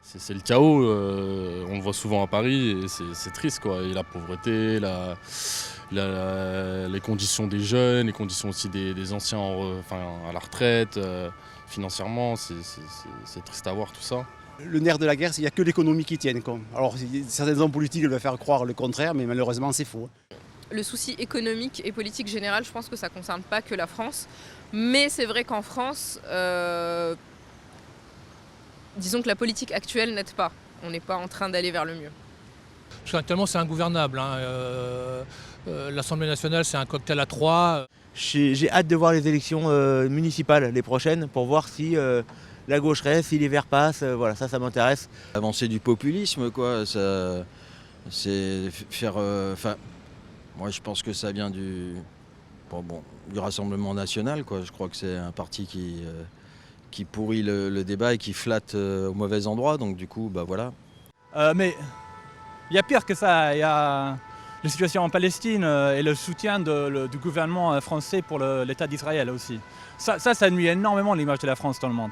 C'est le chaos, on le voit souvent à Paris et c'est triste quoi. Et la pauvreté, les conditions des jeunes, les conditions aussi des anciens à la retraite, financièrement, c'est triste à voir tout ça. Le nerf de la guerre, c'est qu'il n'y a que l'économie qui tienne, quoi. Alors certains hommes politiques veulent faire croire le contraire, mais malheureusement c'est faux. Le souci économique et politique général, je pense que ça ne concerne pas que la France. Mais c'est vrai qu'en France, disons que la politique actuelle n'aide pas. On n'est pas en train d'aller vers le mieux. Parce qu'actuellement c'est ingouvernable. L'Assemblée nationale c'est un cocktail à trois. J'ai hâte de voir les élections municipales, les prochaines, pour voir si la gauche reste, si les Verts passent. Voilà, ça m'intéresse. Avancer du populisme, quoi. C'est faire. Moi, je pense que ça vient du Rassemblement national, quoi. Je crois que c'est un parti qui pourrit le débat et qui flatte au mauvais endroit. Donc, du coup, voilà. Mais il y a pire que ça. Il y a la situation en Palestine et le soutien du gouvernement français pour l'État d'Israël aussi. Ça nuit énormément à l'image de la France dans le monde.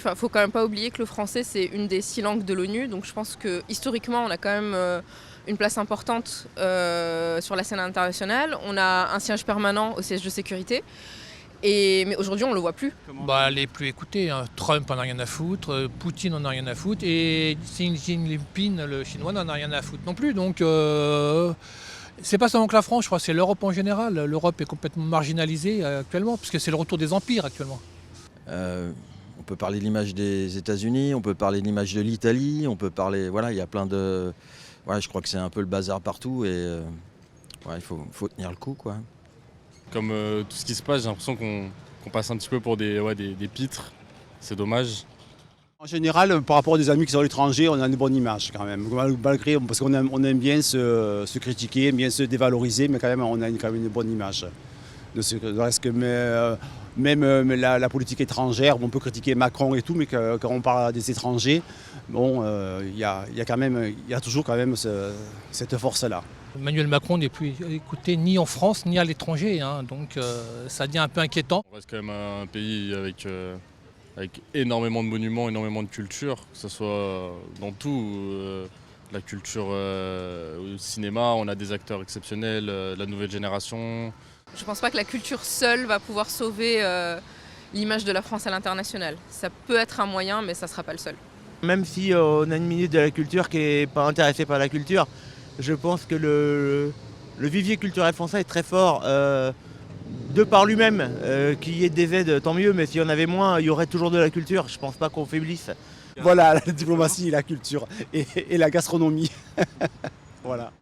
Il ne faut quand même pas oublier que le français, c'est une des 6 langues de l'ONU. Donc je pense que historiquement, on a quand même une place importante sur la scène internationale. On a un siège permanent au siège de sécurité. Mais aujourd'hui, on ne le voit plus. Les plus écoutés, hein. Trump en a rien à foutre, Poutine en a rien à foutre, et Xi Jinping, le chinois, n'en a rien à foutre non plus. Donc c'est pas seulement que la France, je crois que c'est l'Europe en général. L'Europe est complètement marginalisée actuellement, parce que c'est le retour des empires actuellement. On peut parler de l'image des États-Unis, on peut parler de l'image de l'Italie, on peut parler. Voilà, il y a plein de. Ouais, je crois que c'est un peu le bazar partout et il faut tenir le coup, quoi. Comme tout ce qui se passe, j'ai l'impression qu'on passe un petit peu pour des pitres. C'est dommage. En général, par rapport à des amis qui sont à l'étranger, on a une bonne image quand même. Malgré, parce qu'on aime bien se critiquer, bien se dévaloriser, mais quand même, on a quand même une bonne image. Même la politique étrangère, on peut critiquer Macron et tout, mais quand on parle des étrangers, il y a toujours quand même cette force-là. Emmanuel Macron n'est plus écouté ni en France ni à l'étranger, hein, donc ça devient un peu inquiétant. On reste quand même un pays avec énormément de monuments, énormément de culture, que ce soit dans tout. La culture au cinéma, on a des acteurs exceptionnels, la nouvelle génération. Je ne pense pas que la culture seule va pouvoir sauver l'image de la France à l'international. Ça peut être un moyen, mais ça ne sera pas le seul. Même si on a une ministre de la culture qui n'est pas intéressée par la culture, je pense que le vivier culturel français est très fort. De par lui-même, qu'il y ait des aides, tant mieux, mais s'il y en avait moins, il y aurait toujours de la culture. Je ne pense pas qu'on faiblisse. Voilà, la diplomatie, la culture et la gastronomie. Voilà.